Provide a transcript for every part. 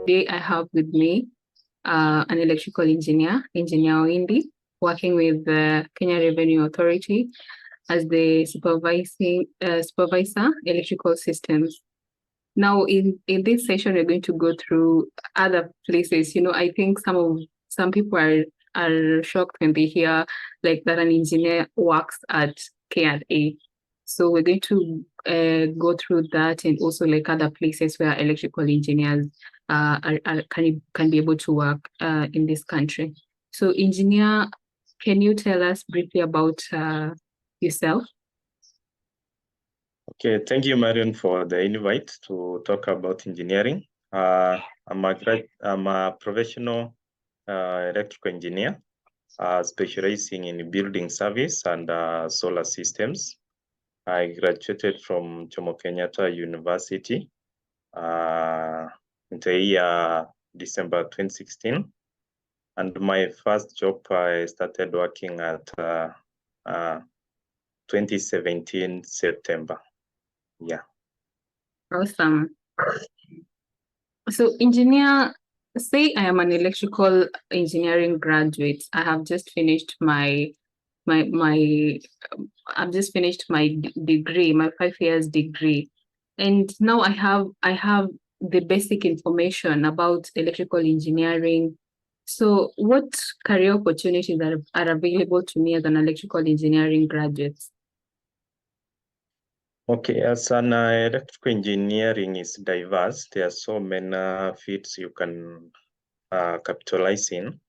today I have with me an electrical engineer, Engineer Oindi, working with the Kenya Revenue Authority as the supervisor electrical systems. Now, in this session, we're going to go through other places. I think some people are shocked when they hear like that an engineer works at K&A. So we're going to go through that and also like other places where electrical engineers can be able to work in this country. So, engineer, can you tell us briefly about yourself? Okay, thank you, Marion, for the invite to talk about engineering. I'm a professional electrical engineer, specializing in building service and solar systems. I graduated from Jomo Kenyatta University in the year December 2016. And my first job, I started working at 2017 September. Yeah. Awesome. So, engineer, say I am an electrical engineering graduate. I have just finished my degree, my 5 years degree, and now I have the basic information about electrical engineering. So, what career opportunities are available to me as an electrical engineering graduate? Okay, as an electrical engineering is diverse. There are so many fields you can capitalize in.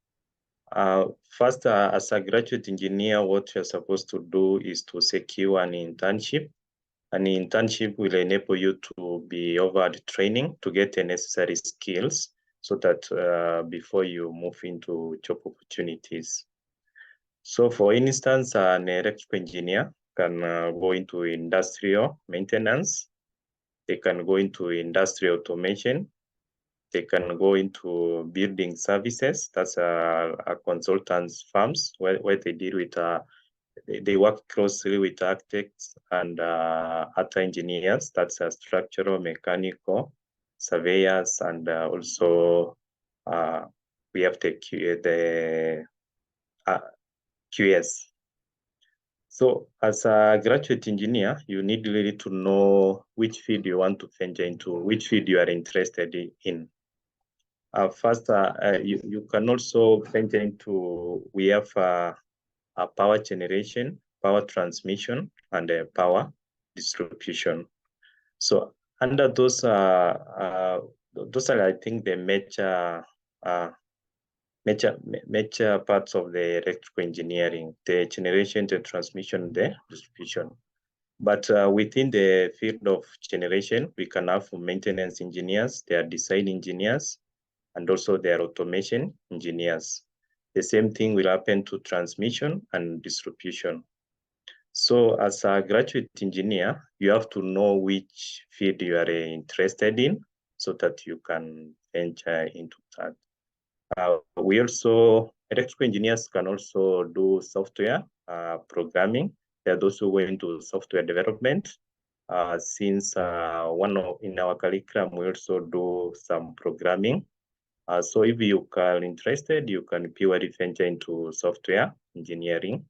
First, as a graduate engineer, what you're supposed to do is to secure an internship. An internship will enable you to be offered training to get the necessary skills so that before you move into job opportunities. So for instance, an electrical engineer can go into industrial maintenance. They can go into industrial automation. They can go into building services. That's a consultants firms where they deal with, they work closely with architects and other engineers. That's structural, mechanical, surveyors, and also we have the QS. So as a graduate engineer, you need really to know which field you want to venture into, which field you are interested in. First, you can also venture into, we have a power generation, power transmission, and power distribution. So under those are, I think, the major parts of the electrical engineering: the generation, the transmission, the distribution. But within the field of generation, we can have maintenance engineers, they are design engineers, and also they are automation engineers. The same thing will happen to transmission and distribution. So as a graduate engineer, you have to know which field you are interested in so that you can venture into that. Electrical engineers can also do software programming. There are those who go into software development. Since in our curriculum, we also do some programming. So if you are interested, you can purely venture into software engineering.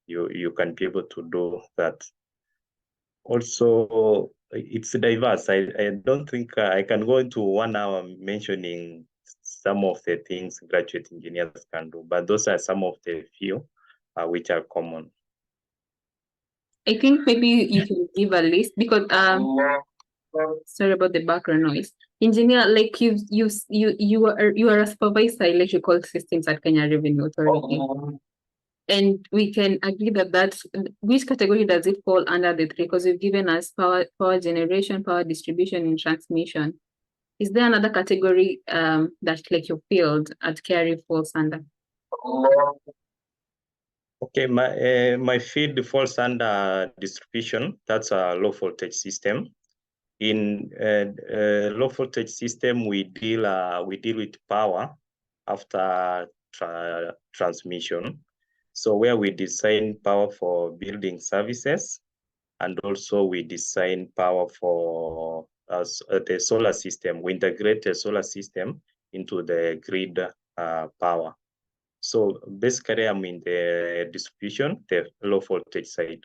You can be able to do that. Also, it's diverse. I don't think I can go into 1 hour mentioning some of the things graduate engineers can do, but those are some of the few which are common. I think maybe you can give a list because sorry about the background noise. Engineer, like you are a supervisor electrical systems at Kenya Revenue Authority. And we can agree that which category does it fall under the three? Because you've given us power generation, power distribution, and transmission. Is there another category that like your field at KRE falls under? Okay, my field falls under distribution. That's a low voltage system. In low voltage system, we deal with power after transmission. So where we design power for building services, and also we design power for the solar system. We integrate the solar system into the grid power. So basically, I'm in the distribution, the low voltage side.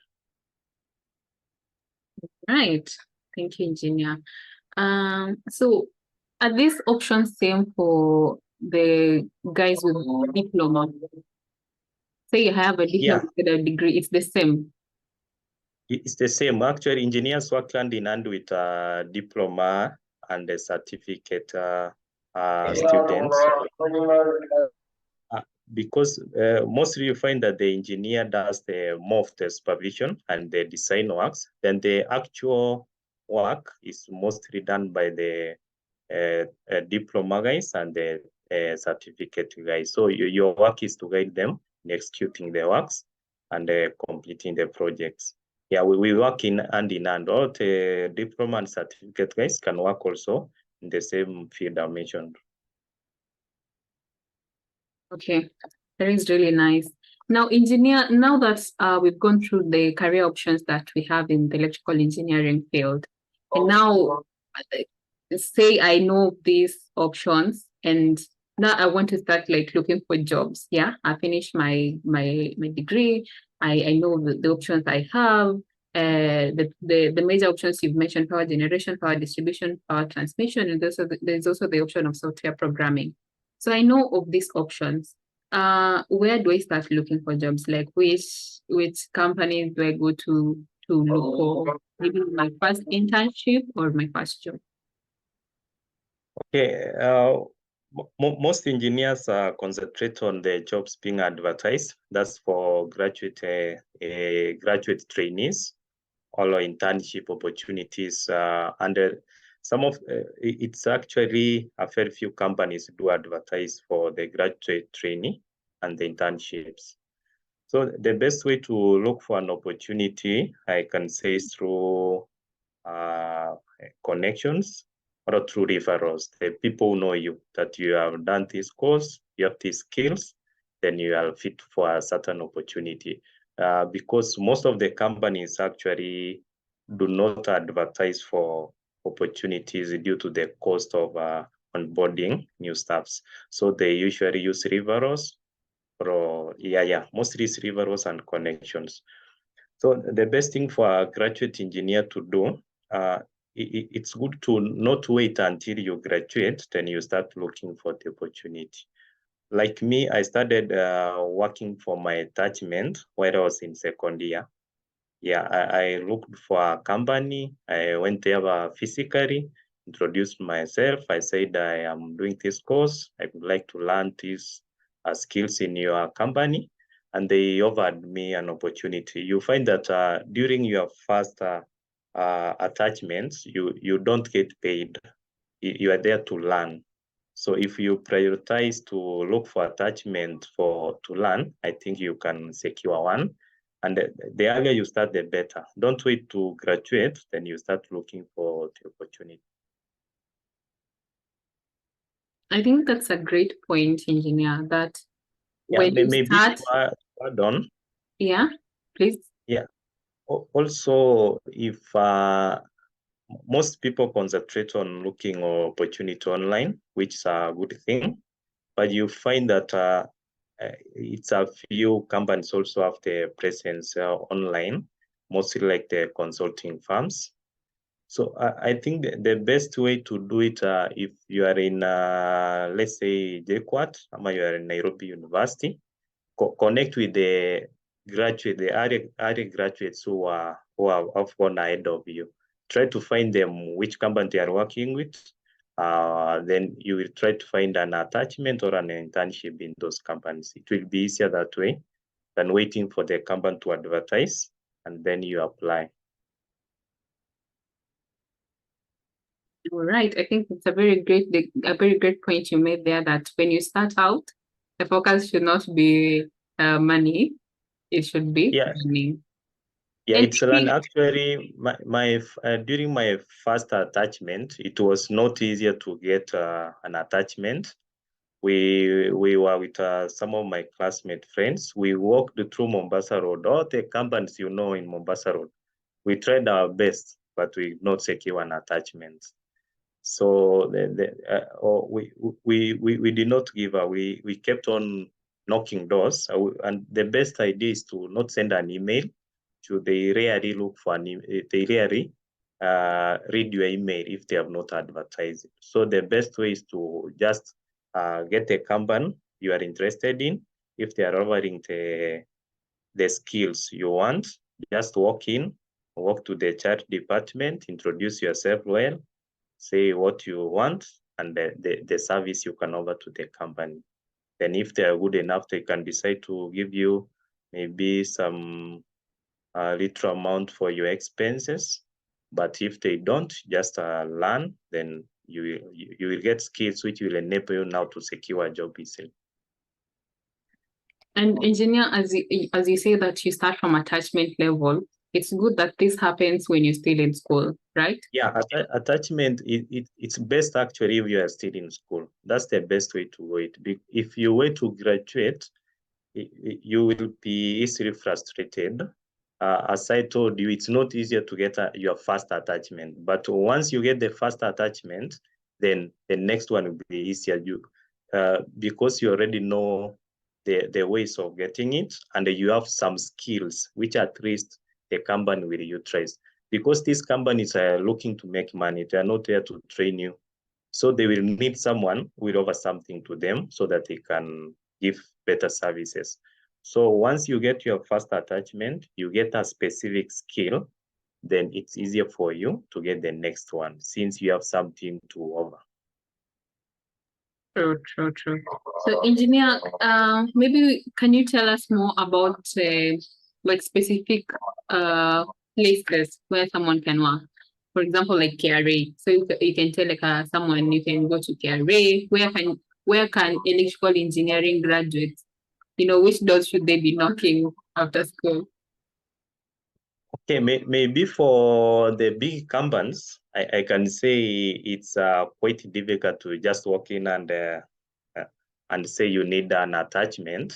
Right. Thank you, engineer. So are these options same for the guys with diploma? Say you have a diploma with a degree, it's the same. It's the same. Actually, engineers work hand in hand with diploma and the certificate students. Because mostly you find that the engineer does more of the supervision and the design works, then the actual work is mostly done by the diploma guys and the certificate guys. So your work is to guide them in executing the works and completing the projects. Yeah, we work in hand. All the diploma and certificate guys can work also in the same field I mentioned. Okay, that is really nice. Now, engineer, now that we've gone through the career options that we have in the electrical engineering field, and now say I know these options, and now I want to start like looking for jobs. Yeah, I finished my degree. I know the options I have. The major options you've mentioned: power generation, power distribution, power transmission, and there's also the option of software programming. So I know of these options. Where do I start looking for jobs? Like which companies do I go to look for maybe my first internship or my first job? Okay, most engineers concentrate on the jobs being advertised. That's for graduate trainees or internship opportunities. Some of it's actually a fair few companies do advertise for the graduate trainee and the internships. So the best way to look for an opportunity, I can say, is through connections or through referrals. The people know you, that you have done this course, you have these skills, then you are fit for a certain opportunity. Because most of the companies actually do not advertise for opportunities due to the cost of onboarding new staffs. So they usually use referrals or mostly referrals and connections. So the best thing for a graduate engineer to do, it's good to not wait until you graduate, then you start looking for the opportunity. Like me, I started working for my attachment while I was in second year. Yeah, I looked for a company. I went there physically, introduced myself. I said, I am doing this course. I would like to learn these skills in your company. And they offered me an opportunity. You find that during your first attachments, you don't get paid. You are there to learn. So if you prioritize to look for attachment to learn, I think you can secure one. And the earlier you start, the better. Don't wait to graduate, then you start looking for the opportunity. I think that's a great point, engineer, that when you maybe start, add on. yeah, please. Yeah. Also, if most people concentrate on looking for opportunity online, which is a good thing, but you find that it's a few companies also have the presence online, mostly like the consulting firms. So I think the best way to do it, if you are in, let's say, JKUAT, or you are in Nairobi University, connect with the early graduates who have gone ahead of you. Try to find them which company they are working with. Then you will try to find an attachment or an internship in those companies. It will be easier that way than waiting for the company to advertise and then you apply. All right. I think it's a very great point you made there, that when you start out, the focus should not be money. It should be learning. Yeah, And it's actually during my first attachment, it was not easier to get an attachment. We were with some of my classmate friends. We walked through Mombasa Road, all the companies in Mombasa Road. We tried our best, but we did not secure an attachment. So we did not give up. We kept on knocking doors, and the best idea is to not send an email. They rarely look for they rarely read your email if they have not advertised it. So the best way is to just get a company you are interested in. If they are offering the skills you want, just walk to the HR department, introduce yourself well, say what you want, and the service you can offer to the company. Then if they are good enough, they can decide to give you maybe some little amount for your expenses. But if they don't, just learn, then you will get skills which will enable you now to secure a job easily. And engineer, as you say that you start from attachment level, it's good that this happens when you're still in school, right? Yeah, attachment, it's best actually if you are still in school. That's the best way to wait. If you wait to graduate, you will be easily frustrated. As I told you, it's not easier to get your first attachment. But once you get the first attachment, then the next one will be easier. Because you already know the ways of getting it, and you have some skills which at least the company will utilize. Because these companies are looking to make money, they are not there to train you. So they will need someone who will offer something to them so that they can give better services. So once you get your first attachment, you get a specific skill, then it's easier for you to get the next one since you have something to offer. True. So, engineer, maybe can you tell us more about like specific places where someone can work? For example, like KRA. So you can tell like someone you can go to KRA. Where can electrical engineering graduates? Which doors should they be knocking after school? Okay, maybe for the big companies, I can say it's quite difficult to just walk in and say you need an attachment.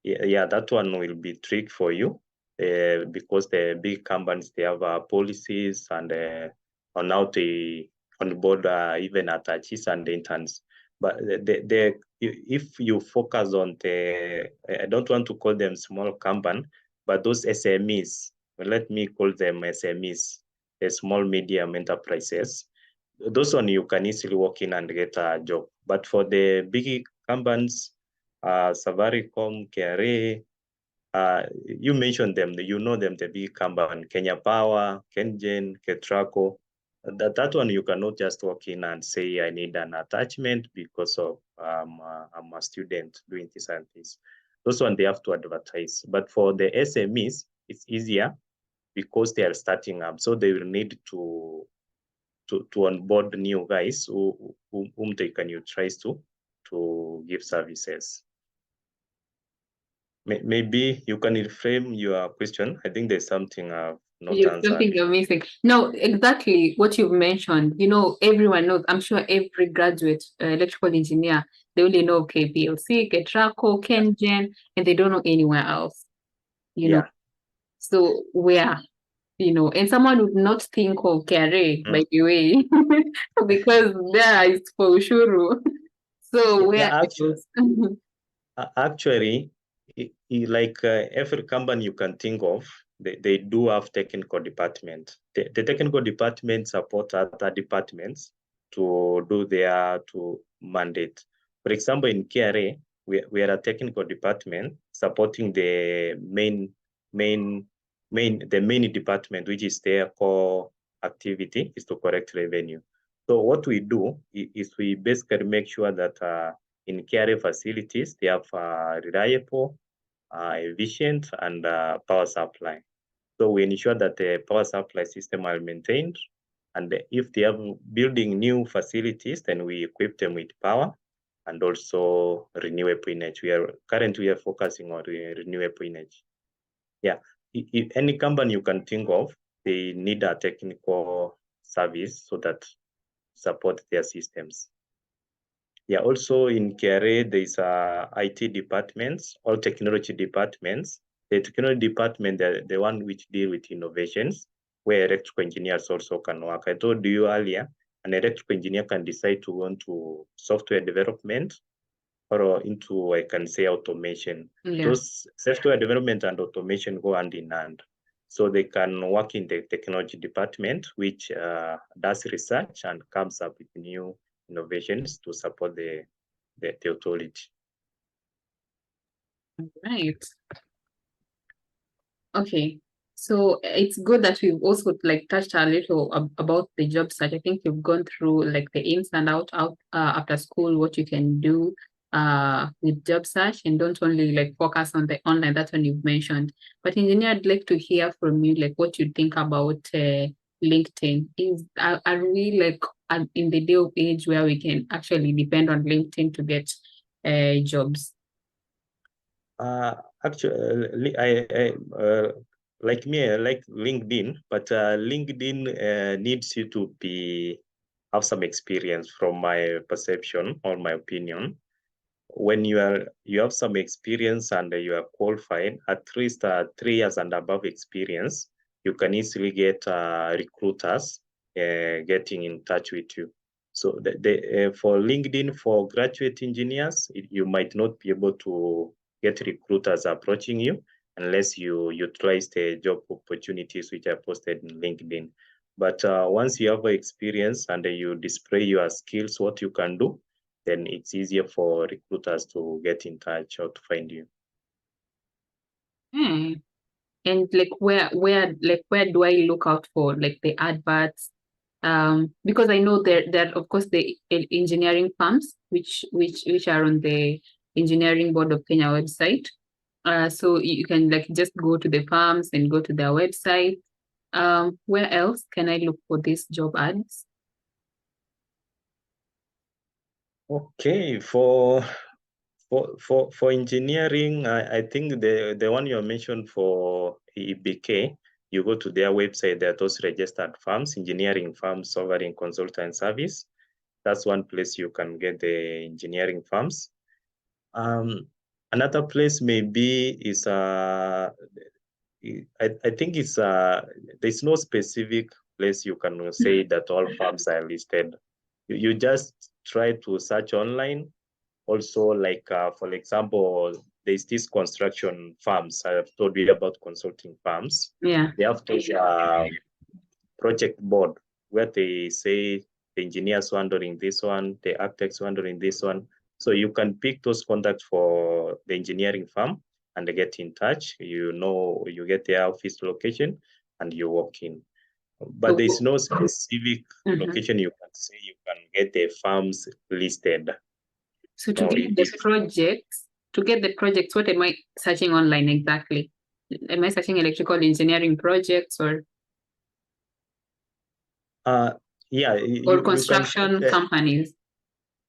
Yeah, that one will be trick for you because the big companies, they have policies and on how they onboard even attaches and interns. But if you focus on I don't want to call them small company, but those SMEs, let me call them SMEs, the small medium enterprises. Those one you can easily walk in and get a job. But for the big companies, Safaricom, KRA, you mentioned them, you know them, the big company, Kenya Power, Kengen, Ketraco. That one you cannot just walk in and say, I need an attachment because of I'm a student doing this and this. Those one they have to advertise. But for the SMEs, it's easier because they are starting up. So they will need to onboard new guys whom they can utilize to give services. Maybe you can reframe your question. I think there's something I've not answered. Something you're missing. No, exactly what you've mentioned. Everyone knows. I'm sure every graduate electrical engineer, they only know KPLC, Ketraco, Kengen, and they don't know anywhere else. Yeah. So where? And someone would not think of KRA, by the way, because there is for Ushuru. So where? Actually, like every company you can think of, they do have technical department. The technical department support other departments to do to mandate. For example, in KRA, we are a technical department supporting the main department, which is their core activity, is to collect revenue. So what we do is we basically make sure that in KRA facilities, they have reliable, efficient, and power supply. So we ensure that the power supply system are maintained. And if they are building new facilities, then we equip them with power and also renewable energy. Currently we are focusing on renewable energy. Yeah, if any company you can think of, they need a technical service so that support their systems. Yeah, also in KRA, there's IT departments, all technology departments. The technology department, the one which deal with innovations, where electrical engineers also can work. I told you earlier, an electrical engineer can decide to go into software development or into, I can say, automation. Yeah. Those software development and automation go hand in hand. So they can work in the technology department, which does research and comes up with new innovations to support the authority. Right. Okay. So it's good that we've also like touched a little about the job search. I think you've gone through like the ins and out after school, what you can do with job search, and don't only like focus on the online. That's one you've mentioned. But engineer, I'd like to hear from you like what you think about LinkedIn. Are we like in the day of age where we can actually depend on LinkedIn to get jobs? Actually, like me, I like LinkedIn, but LinkedIn needs you to have some experience from my perception or my opinion. When you have some experience and you are qualified, at least 3 years and above experience, you can easily get recruiters getting in touch with you. So for LinkedIn, for graduate engineers, you might not be able to get recruiters approaching you unless you utilize the job opportunities which are posted in LinkedIn. But once you have experience and you display your skills, what you can do, then it's easier for recruiters to get in touch or to find you. And like where do I look out for like the adverts? Because I know there of course the engineering firms which are on the Engineering Board of Kenya website. So you can like just go to the firms and go to their website. Where else can I look for these job ads? Okay, for engineering, I think the one you mentioned for EBK, you go to their website. There are those registered firms, engineering firms offering consultant service. That's one place you can get the engineering firms. Another place maybe is I think it's there's no specific place you can say that all firms are listed. You just try to search online. Also, like for example, there's these construction firms. I have told you about consulting firms. Yeah. They have those project board where they say the engineers handling this one, the architects handling this one. So you can pick those contacts for the engineering firm and they get in touch. You get their office location and you walk in. But there's no specific location you can say you can get the firms listed. So to get the projects, what am I searching online exactly? Am I searching electrical engineering projects or construction companies?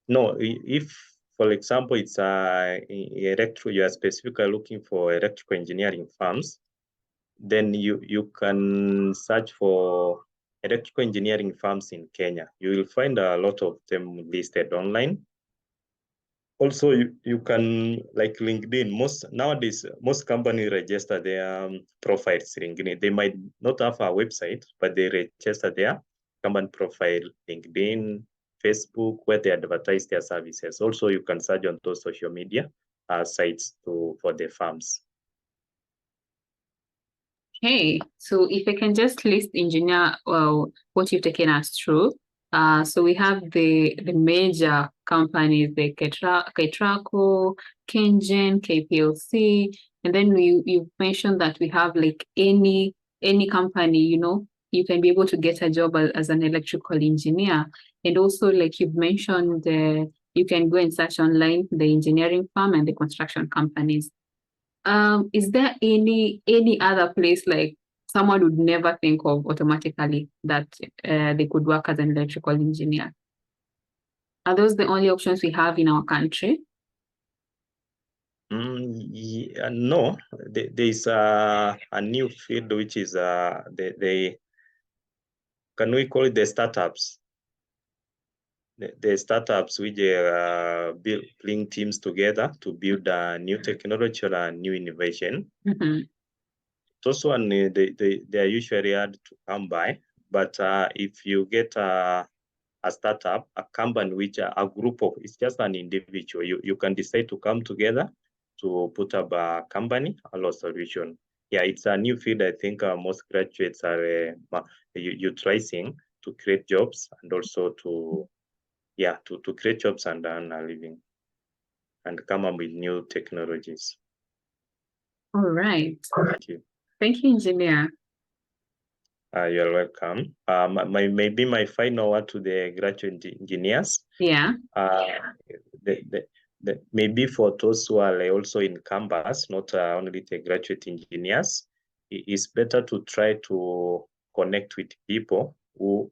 No, if for example it's you are specifically looking for electrical engineering firms, then you can search for electrical engineering firms in Kenya. You will find a lot of them listed online. Also, you can, like LinkedIn, most companies register their profiles LinkedIn. They might not have a website, but they register their company profile, LinkedIn, Facebook, where they advertise their services. Also, you can search on those social media sites for the firms. Okay, so if I can just list, engineer, what you've taken us through. So we have the major companies, the Ketraco, Kengen, KPLC, and then you've mentioned that we have like any company, you can be able to get a job as an electrical engineer. And also, like you've mentioned, you can go and search online the engineering firm and the construction companies. Is there any other place like someone would never think of automatically that they could work as an electrical engineer? Are those the only options we have in our country? No, there's a new field which is can we call it the startups? The startups which bring teams together to build a new technology or a new innovation. Those one they are usually hard to come by, but if you get a startup, a company, which a group of, it's just an individual. You can decide to come together to put up a company, a solution. Yeah, it's a new field. I think most graduates are utilizing to create jobs and also to create jobs and earn a living and come up with new technologies. All right. Thank you. Thank you, engineer. You're welcome. Maybe my final word to the graduate engineers. Yeah. Maybe for those who are also in campus, not only the graduate engineers, it's better to try to connect with people who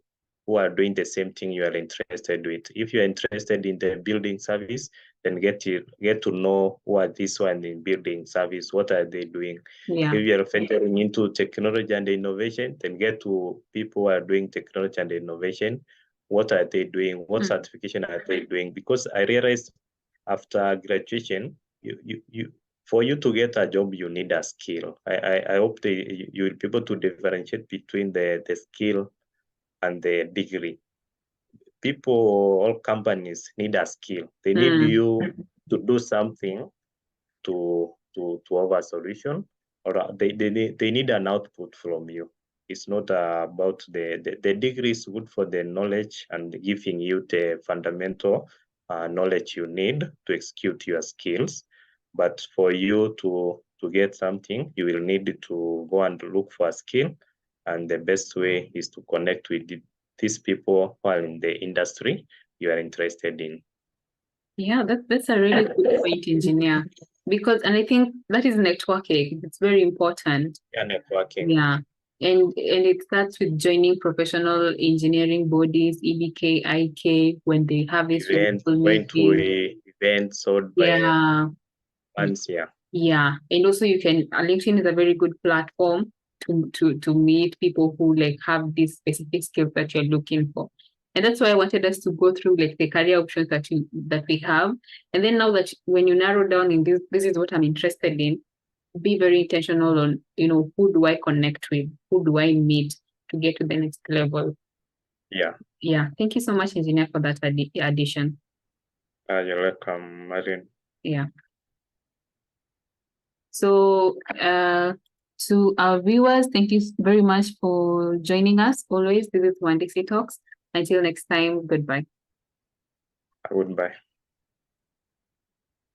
are doing the same thing you are interested with. If you are interested in the building service, then get to know who are these one in building service, what are they doing. Yeah. If you are venturing into technology and innovation, then get to people who are doing technology and innovation. What are they doing? What certification are they doing? Because I realized after graduation, for you to get a job, you need a skill. I hope you will be able to differentiate between the skill and the degree. People, all companies need a skill. They need you to do something to have a solution, or they need an output from you. It's not about the degree is good for the knowledge and giving you the fundamental knowledge you need to execute your skills. But for you to get something, you will need to go and look for a skill. And the best way is to connect with these people who are in the industry you are interested in. Yeah, that's a really good point, engineer. Because, and I think that is networking. It's very important. Yeah, networking. Yeah. And it starts with joining professional engineering bodies, EBK, IK, when they have this Events, physical going to meeting. events sold by Yeah. fans, yeah. Yeah. And also LinkedIn is a very good platform to meet people who like have these specific skills that you're looking for. And that's why I wanted us to go through like the career options that we have. And then now that when you narrow down in this is what I'm interested in, be very intentional on, who do I connect with? Who do I meet to get to the next level? Yeah. Yeah. Thank you so much, engineer, for that addition. You're welcome, Marin. Yeah. So, to our viewers, thank you very much for joining us. Always, this is One Dixie Talks. Until next time, goodbye. Goodbye.